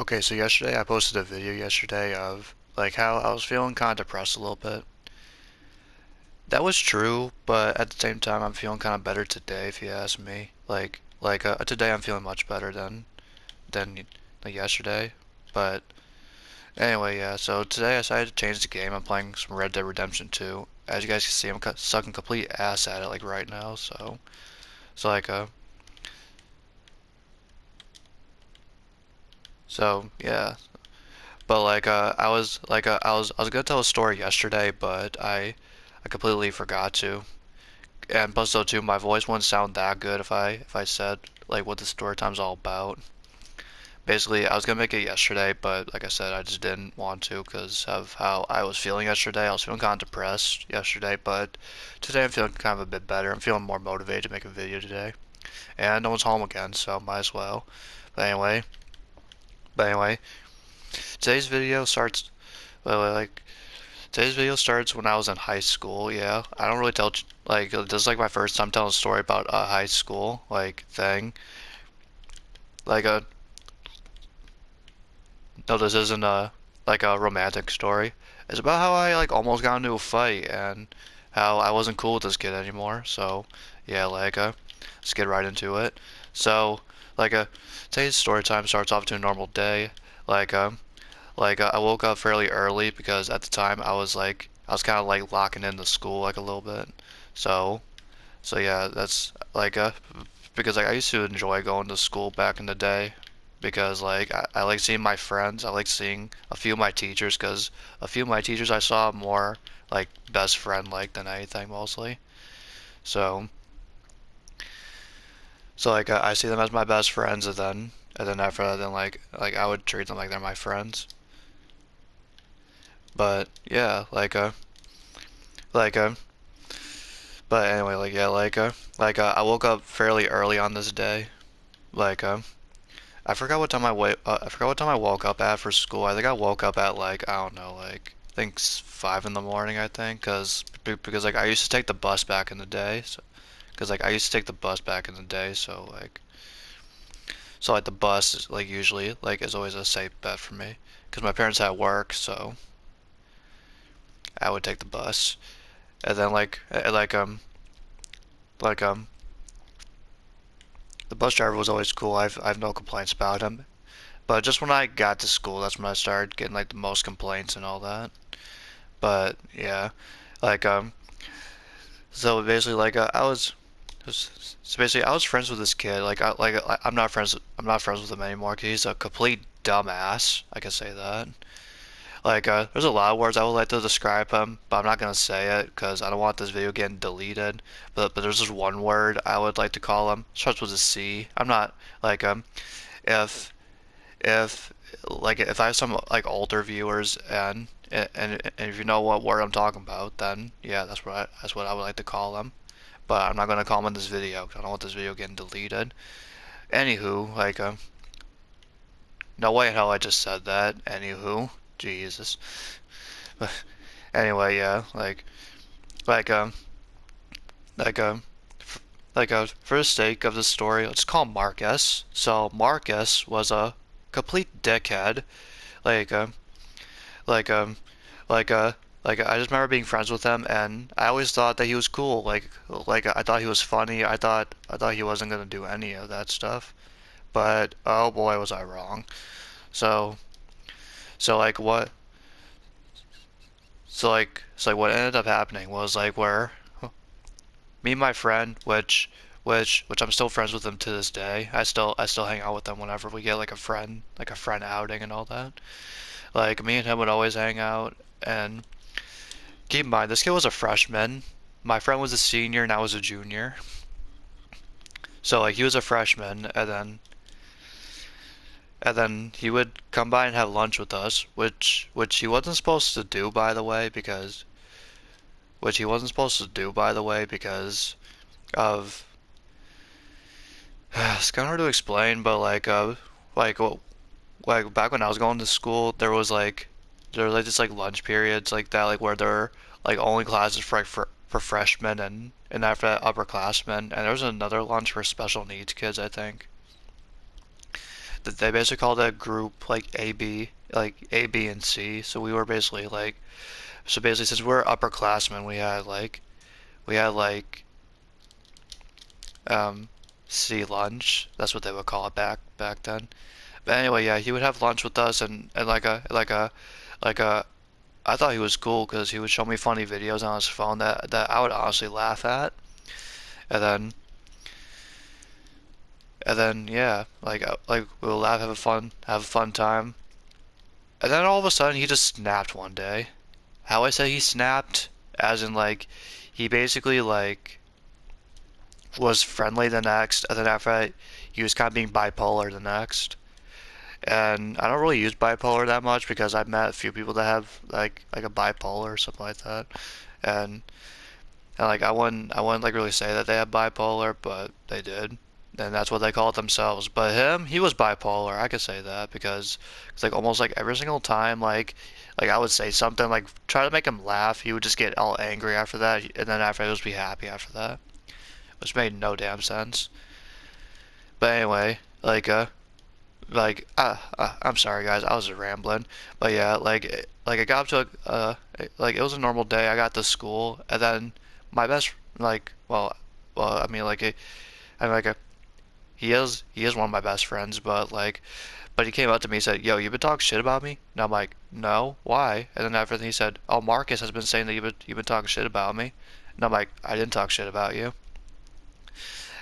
Okay, so yesterday I posted a video yesterday of like how I was feeling kind of depressed a little bit. That was true, but at the same time I'm feeling kind of better today if you ask me. Today I'm feeling much better than like yesterday. But anyway, yeah, so today I decided to change the game. I'm playing some Red Dead Redemption 2. As you guys can see, I'm sucking complete ass at it like right now, so like uh yeah. But I was gonna tell a story yesterday, but I completely forgot to. And plus though too, my voice wouldn't sound that good if I said like what the story time's all about. Basically, I was gonna make it yesterday, but like I said, I just didn't want to because of how I was feeling yesterday. I was feeling kind of depressed yesterday, but today I'm feeling kind of a bit better. I'm feeling more motivated to make a video today, and no one's home again, so might as well. But anyway, but anyway, today's video starts. Well, like Today's video starts when I was in high school. Yeah, I don't really tell this is like my first time telling a story about a high school like thing. Like a no, this isn't a romantic story. It's about how I like almost got into a fight and how I wasn't cool with this kid anymore. So yeah, let's get right into it. So like uh, today's story time starts off to a normal day. Like uh, I woke up fairly early because at the time I was kind of like locking into school like a little bit. So so yeah, that's because like I used to enjoy going to school back in the day because I like seeing my friends. I like seeing a few of my teachers because a few of my teachers I saw more like best friend like than anything mostly. So I see them as my best friends and then after that then I would treat them like they're my friends. But yeah, like uh but anyway, I woke up fairly early on this day. Like I forgot what time I woke up at for school. I think I woke up at I don't know, I think 5 in the morning, I think, because like I used to take the bus back in the day. So because like I used to take the bus back in the day, so like the bus is like usually like is always a safe bet for me because my parents had work, so I would take the bus. And then like the bus driver was always cool. I've no complaints about him. But just when I got to school, that's when I started getting like the most complaints and all that. But yeah, like so basically I was friends with this kid. I'm not friends with him anymore because he's a complete dumbass. I can say that. There's a lot of words I would like to describe him, but I'm not gonna say it because I don't want this video getting deleted. But there's just one word I would like to call him. Starts with a C. I'm not like if if if I have some like older viewers and if you know what word I'm talking about, then yeah, that's what I would like to call them. But I'm not gonna call them in this video because I don't want this video getting deleted. Anywho, no way in hell I just said that. Anywho, Jesus. But anyway, yeah, like um like um for the sake of the story, let's call him Marcus. So Marcus was a complete dickhead. Like um like um like I just remember being friends with him, and I always thought that he was cool. I thought he was funny. I thought he wasn't gonna do any of that stuff. But oh boy, was I wrong. So so like what what ended up happening was like where me and my friend, which I'm still friends with him to this day. I still hang out with them whenever we get like a friend outing and all that. Like me and him would always hang out, and keep in mind, this kid was a freshman. My friend was a senior and I was a junior. So like he was a freshman and then he would come by and have lunch with us, which he wasn't supposed to do by the way because of it's kind of hard to explain, but like like back when I was going to school, there was like just like lunch periods like that, like where there were like only classes for freshmen and after that upperclassmen, and there was another lunch for special needs kids, I think. They basically called that group like A, B, and C. So we were basically like, so basically since we're upperclassmen, we had like um C lunch. That's what they would call it back then. But anyway, yeah, he would have lunch with us and like a I thought he was cool because he would show me funny videos on his phone that I would honestly laugh at. And then yeah, like we'll laugh, have a fun time. And then all of a sudden he just snapped one day. How I say he snapped, as in like he basically like was friendly the next, and then after that he was kind of being bipolar the next. And I don't really use bipolar that much because I've met a few people that have like a bipolar or something like that. And like I wouldn't like really say that they have bipolar, but they did. And that's what they call it themselves. But him, he was bipolar. I could say that because it's like almost like every single time like I would say something like try to make him laugh, he would just get all angry after that, and then after he would just be happy after that, which made no damn sense. But anyway, I'm sorry guys, I was just rambling. But yeah, like I got up to like it was a normal day. I got to school, and then my best like well I mean like I'm like a he is one of my best friends, but he came up to me and said, "Yo, you been talking shit about me?" And I'm like, "No, why?" And then after that he said, "Oh, Marcus has been saying that you've been talking shit about me." And I'm like, "I didn't talk shit about you."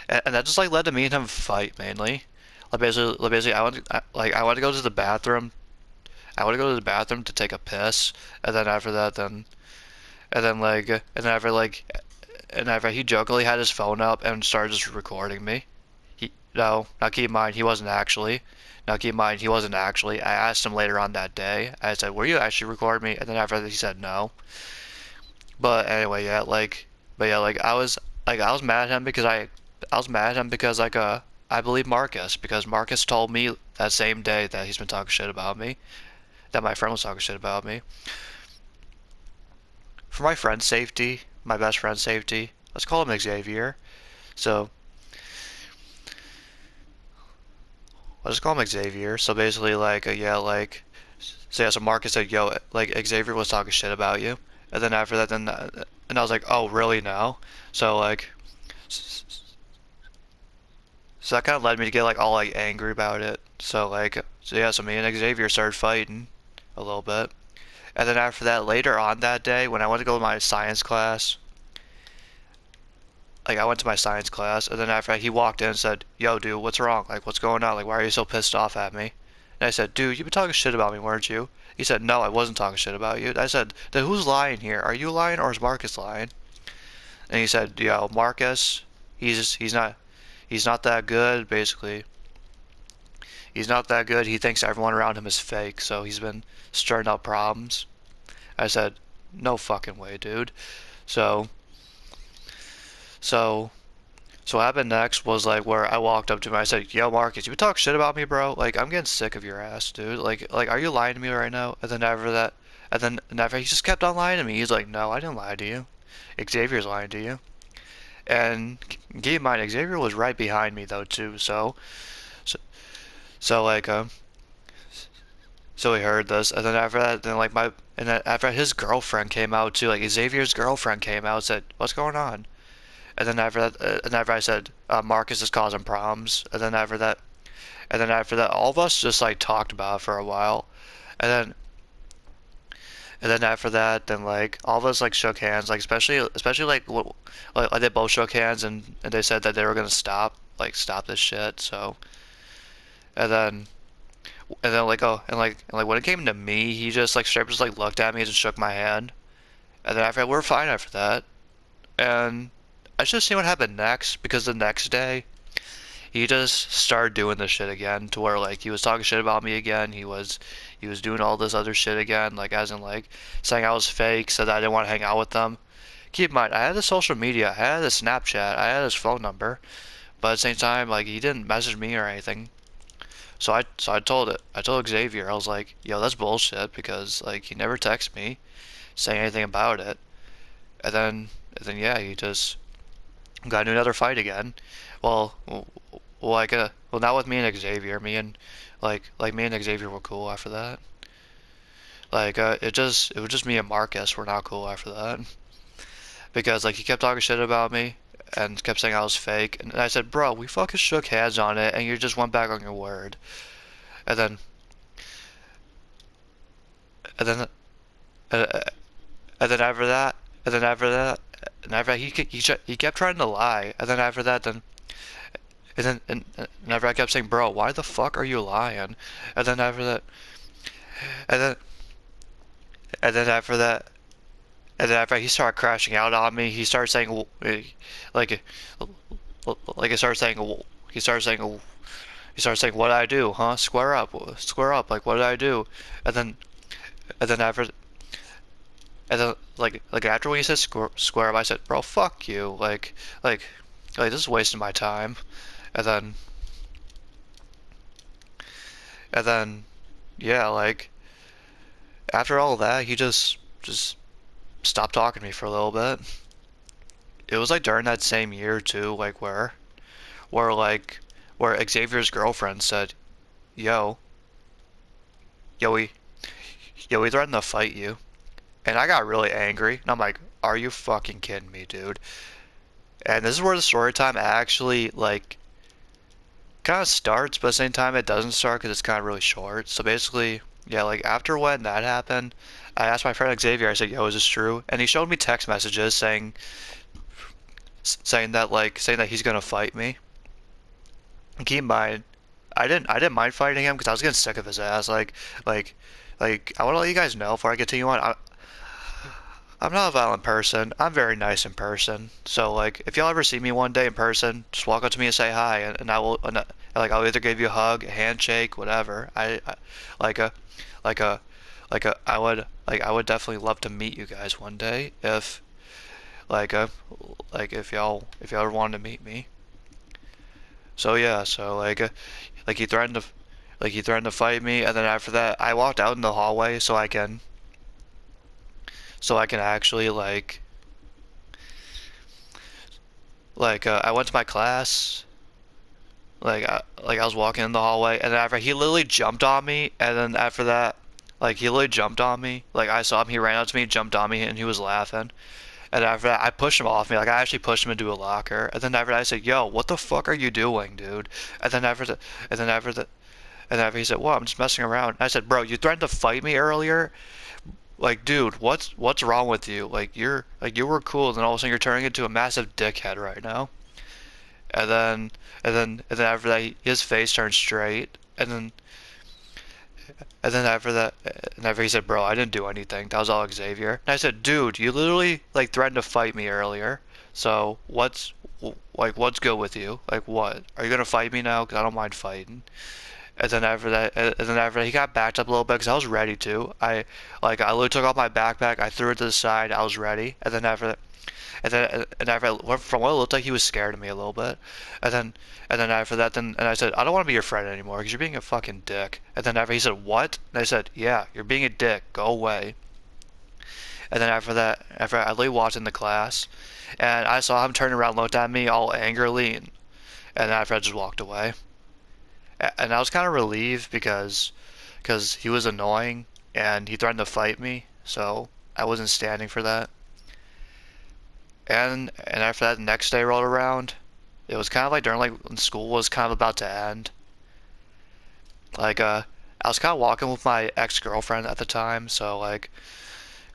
And that just like led to me and him fight mainly. Basically, I want to go to the bathroom. I want to go to the bathroom to take a piss, and then after that, and then like, and then after like, and after he jokingly had his phone up and started just recording me. No, now keep in mind he wasn't actually. Now keep in mind he wasn't actually. I asked him later on that day. I said, "Were you actually recording me?" And then after that, he said no. But anyway, yeah, but yeah, I was mad at him because I was mad at him because I believe Marcus because Marcus told me that same day that he's been talking shit about me, that my friend was talking shit about me. For my friend's safety, my best friend's safety, let's call him Xavier. So let's just call him Xavier. So basically, yeah, so yeah, so Marcus said, "Yo, like Xavier was talking shit about you," and then after that, and I was like, "Oh, really now?" So so that kind of led me to get like all like angry about it. So yeah, so me and Xavier started fighting a little bit, and then after that, later on that day, when I went to go to my science class, like I went to my science class, and then after that, he walked in and said, "Yo, dude, what's wrong? Like, what's going on? Like, why are you so pissed off at me?" And I said, "Dude, you've been talking shit about me, weren't you?" He said, "No, I wasn't talking shit about you." I said, "Then who's lying here? Are you lying or is Marcus lying?" And he said, "Yo, Marcus, he's not that good, basically. He's not that good. He thinks everyone around him is fake, so he's been stirring up problems." I said, "No fucking way, dude." So, so, so what happened next was like where I walked up to him. I said, "Yo, Marcus, you been talking shit about me, bro? Like, I'm getting sick of your ass, dude. Like, are you lying to me right now?" And then after that, and then never, he just kept on lying to me. He's like, "No, I didn't lie to you. Xavier's lying to you." And keep in mind, Xavier was right behind me though too. So, so like, so he heard this, and then after that, and then after his girlfriend came out too, like Xavier's girlfriend came out and said, "What's going on?" And then after that, and after I said, "Marcus is causing problems," and then after that, all of us just like talked about it for a while, and then after that, then like all of us like shook hands, like especially like they both shook hands and they said that they were gonna stop this shit. So and then and like when it came to me, he just like straight up just like looked at me and just shook my hand. And then after that, we were fine after that. And I should have seen what happened next because the next day he just started doing this shit again to where like he was talking shit about me again. He was doing all this other shit again, like as in like saying I was fake, said that I didn't want to hang out with them. Keep in mind, I had his social media, I had his Snapchat, I had his phone number, but at the same time, like he didn't message me or anything. I told Xavier, I was like, yo, that's bullshit because like he never texted me saying anything about it. And then yeah, he just got into another fight again. Well, well, not with me and Xavier. Me and Xavier were cool after that. It was just me and Marcus were not cool after that because like he kept talking shit about me and kept saying I was fake, and I said, bro, we fucking shook hands on it, and you just went back on your word, and then and then uh, and then after that, and then after that, and after that, he kept trying to lie, and then after that, then and after I kept saying, bro, why the fuck are you lying? And then after that, and then and then after that, and then after he started crashing out on me, he started saying like like he started saying he started saying he started saying, what did I do, huh? Square up, like what did I do? And then and then after and then like after when he said square up, I said, bro, fuck you, like this is wasting my time. And then and then yeah, like after all that, he just stopped talking to me for a little bit. It was like during that same year too, like where like where Xavier's girlfriend said, "Yo, yo, we threatened to fight you," and I got really angry, and I'm like, "Are you fucking kidding me, dude?" And this is where the story time actually like kind of starts, but at the same time it doesn't start because it's kind of really short. So basically, yeah, like after when that happened, I asked my friend Xavier. I said, "Yo, is this true?" And he showed me text messages saying that he's gonna fight me. And keep in mind, I didn't mind fighting him because I was getting sick of his ass. Like I want to let you guys know before I continue on. I'm not a violent person. I'm very nice in person. So like, if y'all ever see me one day in person, just walk up to me and say hi, and I will. Like I'll either give you a hug, a handshake, whatever. Like a like a I would definitely love to meet you guys one day if like a if y'all ever wanted to meet me. So yeah, so like he threatened to fight me, and then after that, I walked out in the hallway so I can actually I went to my class. I was walking in the hallway, and then after he literally jumped on me, and then after that, like he literally jumped on me. Like I saw him, he ran up to me, jumped on me, and he was laughing. And after that, I pushed him off me. Like I actually pushed him into a locker. And then after that, I said, "Yo, what the fuck are you doing, dude?" And then after the, and then after the, and after he said, "Well, I'm just messing around." And I said, "Bro, you threatened to fight me earlier. Like, dude, what's wrong with you? You were cool, and then all of a sudden you're turning into a massive dickhead right now." And then and then after that, his face turned straight. And then after that, and after he said, "Bro, I didn't do anything. That was all Xavier." And I said, "Dude, you literally like threatened to fight me earlier. So what's good with you? Like what? Are you gonna fight me now? 'Cause I don't mind fighting." And then after that, he got backed up a little bit because I was ready to. I literally took off my backpack, I threw it to the side, I was ready. And then after that, and after from what it looked like, he was scared of me a little bit. And then and then after that, then and I said, "I don't want to be your friend anymore because you're being a fucking dick." And then after he said, "What?" And I said, "Yeah, you're being a dick. Go away." And then after that, after I literally walked in the class, and I saw him turn around, looked at me all angrily, and after I just walked away. And I was kind of relieved because he was annoying and he threatened to fight me, so I wasn't standing for that. And after that, the next day rolled around. It was kind of like during like when school was kind of about to end. I was kind of walking with my ex-girlfriend at the time, so like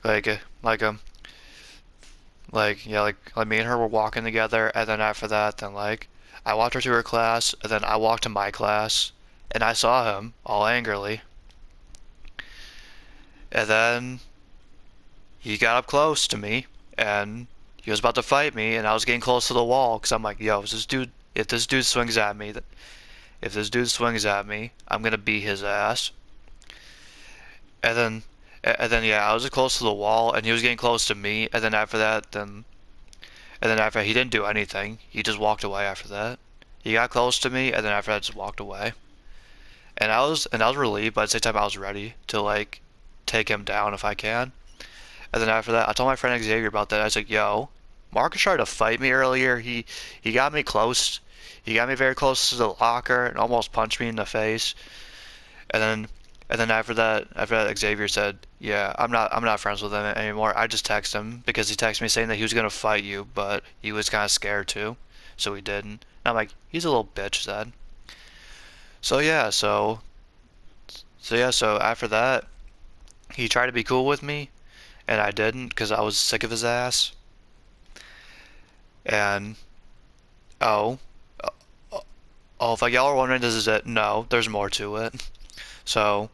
uh, like um yeah, like me and her were walking together, and then after that, then I walked her to her class, and then I walked to my class, and I saw him all angrily, and then he got up close to me, and he was about to fight me, and I was getting close to the wall, because I'm like, yo, if this dude swings at me, if this dude swings at me, I'm gonna beat his ass. And then, and then yeah, I was close to the wall, and he was getting close to me, and then after that, and then after he didn't do anything, he just walked away after that. He got close to me, and then after that, just walked away. And I was relieved, but at the same time, I was ready to take him down if I can. And then after that, I told my friend Xavier about that. I was like, "Yo, Marcus tried to fight me earlier. He got me close. he got me very close to the locker and almost punched me in the face. And then and then after that Xavier said, "Yeah, I'm not friends with him anymore." I just texted him because he texted me saying that he was gonna fight you, but he was kind of scared too, so he didn't. And I'm like, he's a little bitch then. So yeah, so after that, he tried to be cool with me, and I didn't because I was sick of his ass. And oh, oh, if like y'all are wondering, this is it? No, there's more to it. So,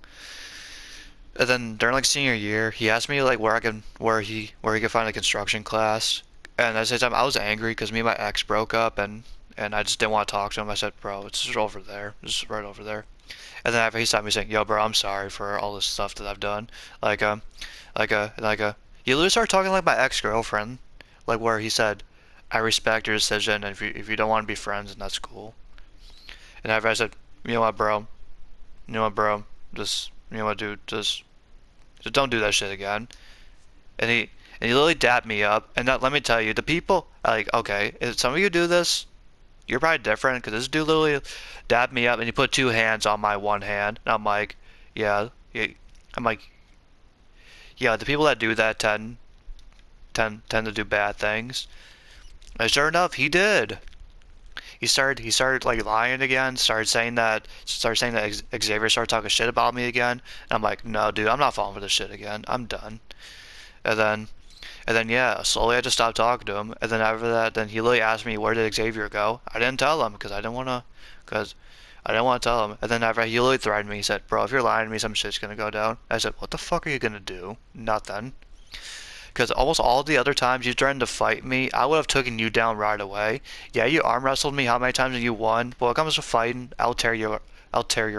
and then during like senior year, he asked me like where he could find a construction class, and at the same time I was angry because me and my ex broke up, and I just didn't want to talk to him. I said, bro, it's just over there, just right over there. And then after he stopped me saying, yo, bro, I'm sorry for all this stuff that I've done, like he literally started talking like my ex-girlfriend, like where he said, I respect your decision, and if you don't want to be friends, then that's cool. And after I said, you know what, bro, you know what, bro, just you know what, dude, just don't do that shit again. And he literally dapped me up. And that, let me tell you, the people like, okay, if some of you do this, you're probably different because this dude literally dapped me up and he put two hands on my one hand. And I'm like, yeah, yeah. I'm like, yeah, the people that do that tend to do bad things. And sure enough, he did. He started like lying again. Started saying that Xavier started talking shit about me again. And I'm like, no, dude, I'm not falling for this shit again. I'm done. And then and then yeah, slowly I just stopped talking to him. And then after that, then he literally asked me where did Xavier go. I didn't tell him because I didn't want to tell him. And then after he literally threatened me, he said, "Bro, if you're lying to me, some shit's gonna go down." I said, "What the fuck are you gonna do?" Nothing. Because almost all the other times you threatened to fight me, I would have taken you down right away. Yeah, you arm wrestled me how many times and you won. But when it comes to fighting, I'll tear your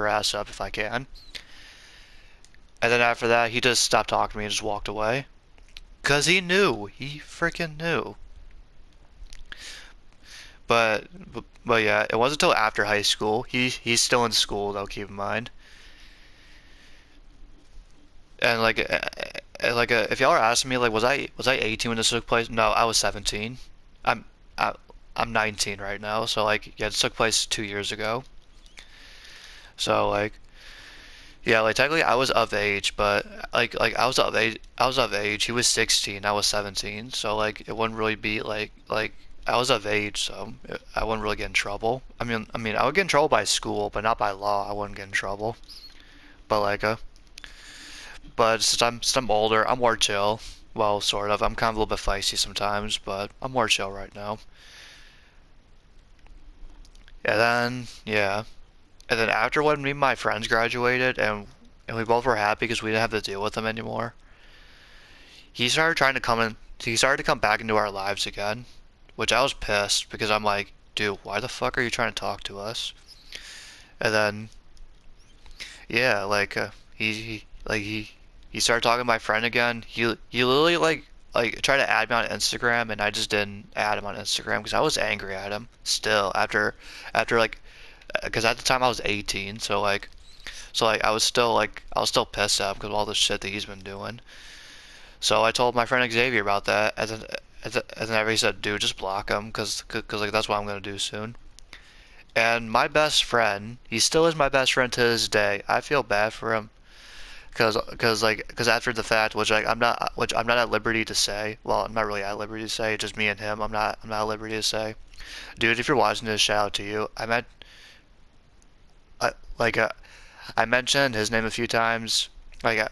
ass up if I can. And then after that, he just stopped talking to me and just walked away. Cause he knew, he freaking knew. But yeah, it wasn't until after high school. He's still in school though. Keep in mind. And if y'all are asking me like was I 18 when this took place? No, I was 17. I'm I, I'm 19 right now. So like yeah, it took place 2 years ago. So like yeah, like technically I was of age, but I was of age. He was 16, I was 17. So like it wouldn't really be like I was of age, so I wouldn't really get in trouble. I mean I would get in trouble by school, but not by law. I wouldn't get in trouble. But but since I'm older, I'm more chill. Well, sort of. I'm kind of a little bit feisty sometimes, but I'm more chill right now. And then yeah, and then after when me and my friends graduated and we both were happy because we didn't have to deal with them anymore. He started trying to come in. He started to come back into our lives again, which I was pissed because I'm like, dude, why the fuck are you trying to talk to us? And then yeah, he started talking to my friend again. He literally like tried to add me on Instagram, and I just didn't add him on Instagram because I was angry at him still after like because at the time I was 18, so I was still pissed at him because of all the shit that he's been doing. So I told my friend Xavier about that, and then he said, "Dude, just block him, cause like that's what I'm gonna do soon." And my best friend, he still is my best friend to this day. I feel bad for him, cause after the fact, which I'm not at liberty to say. Well, I'm not really at liberty to say. Just me and him. I'm not at liberty to say. Dude, if you're watching this, shout out to you. I, like I mentioned his name a few times. I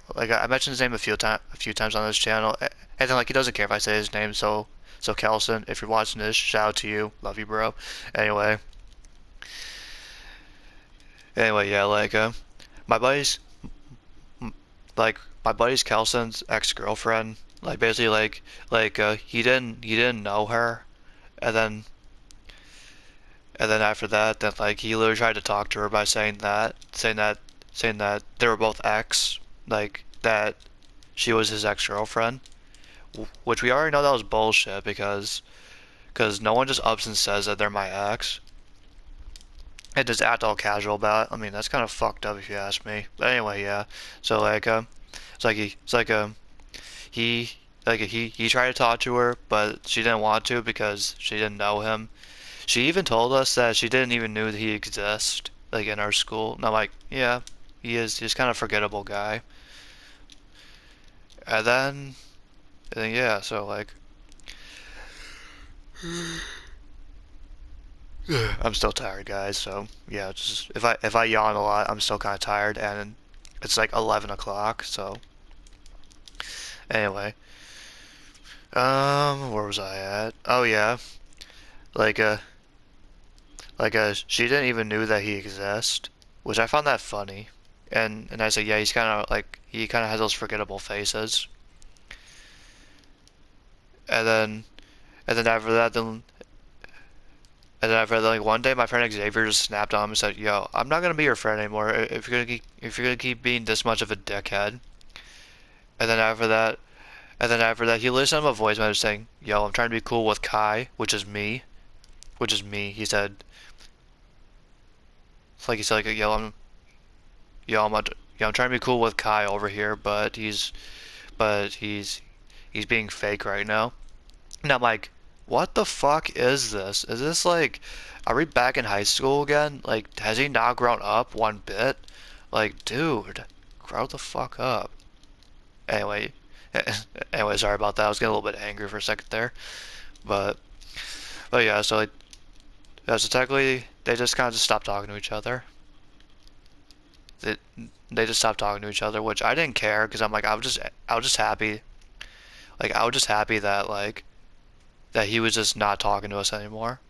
mentioned his name a few times on this channel, and then like he doesn't care if I say his name. So Kelson, if you're watching this, shout out to you. Love you, bro. Anyway, yeah, my buddy's my buddy's Kelson's ex-girlfriend. Like basically he didn't know her, and then after that, then like he literally tried to talk to her by saying that they were both ex, like that she was his ex-girlfriend, which we already know that was bullshit because no one just ups and says that they're my ex and just act all casual about it. I mean, that's kind of fucked up if you ask me. But anyway, yeah. So it's like he he tried to talk to her, but she didn't want to because she didn't know him. She even told us that she didn't even knew that he exists, like in our school. And I'm like, yeah, he is. He's kind of a forgettable guy. And then yeah, so like, I'm still tired, guys. So yeah, just if I yawn a lot, I'm still kind of tired, and it's like 11 o'clock. So anyway, where was I at? Oh yeah, like she didn't even knew that he exists, which I found that funny. And I said, yeah, he's kind of like he kind of has those forgettable faces. And then and then after that, then and then after that, like one day, my friend Xavier just snapped on him and said, "Yo, I'm not gonna be your friend anymore if you're gonna keep being this much of a dickhead." And then after that, he listened to a voice message saying, "Yo, I'm trying to be cool with Kai, which is me, which is me." He said, it's like he said, like, yo, I'm, not, yo, I'm trying to be cool with Kai over here, but he's being fake right now. And I'm like, what the fuck is this? Is this like, are we back in high school again? Like, has he not grown up one bit? Like, dude, grow the fuck up. Anyway, anyway, sorry about that. I was getting a little bit angry for a second there, but yeah. So like, yeah, so technically, they just kind of just stopped talking to each other. They they just stopped talking to each other, which I didn't care because I'm like, I was just happy. Like, I was just happy that that he was just not talking to us anymore.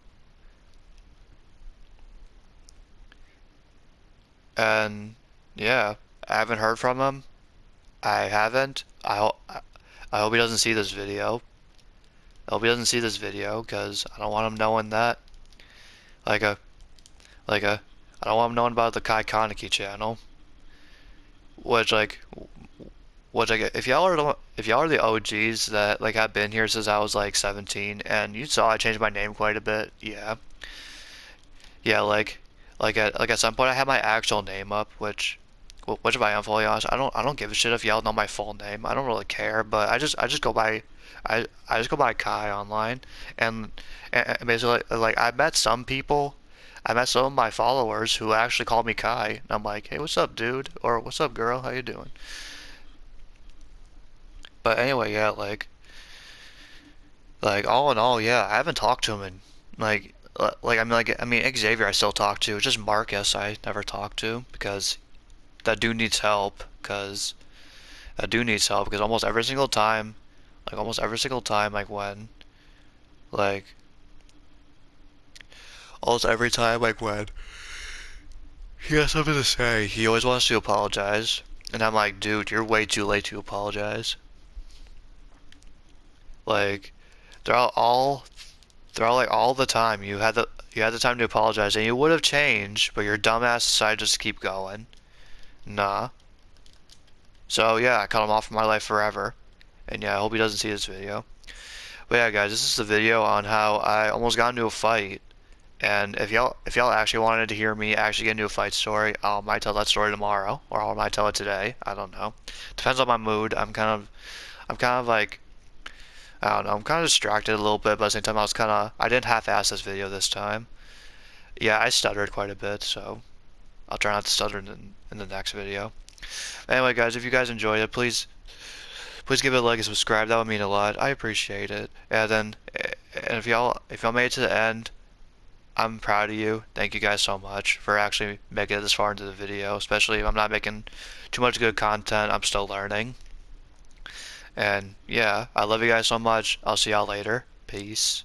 And yeah, I haven't heard from him. I haven't. I hope he doesn't see this video. I hope he doesn't see this video because I don't want him knowing that. Like a like a I don't want him knowing about the Kai Kaneki channel. Which like if y'all are the OGs that like have been here since I was like 17 and you saw I changed my name quite a bit. Yeah. Yeah, like at some point I had my actual name up, which if I am fully honest, I don't give a shit if y'all know my full name. I don't really care, but I just go by I just go by Kai online, and, and basically like I met some of my followers who actually call me Kai, and I'm like, hey, what's up, dude? Or what's up, girl? How you doing? But anyway, yeah, like all in all, yeah, I haven't talked to him in I mean Xavier I still talk to. It's just Marcus I never talked to because that dude needs help. Because that dude needs help because almost every single time, like like almost every time, like when he has something to say, he always wants to apologize, and I'm like, dude, you're way too late to apologize. Like they're all throughout like all the time you had the time to apologize and you would have changed, but your dumbass decided to just keep going. Nah. So yeah, I cut him off from my life forever. And yeah, I hope he doesn't see this video. But yeah, guys, this is the video on how I almost got into a fight. And if y'all actually wanted to hear me actually get into a fight story, I might tell that story tomorrow, or I might tell it today. I don't know. Depends on my mood. I'm kind of like I don't know. I'm kind of distracted a little bit, but at the same time, I didn't half-ass this video this time. Yeah, I stuttered quite a bit, so I'll try not to stutter in the next video. Anyway, guys, if you guys enjoyed it, please give it a like and subscribe. That would mean a lot. I appreciate it. And if y'all made it to the end, I'm proud of you. Thank you guys so much for actually making it this far into the video, especially if I'm not making too much good content. I'm still learning. And yeah, I love you guys so much. I'll see y'all later. Peace.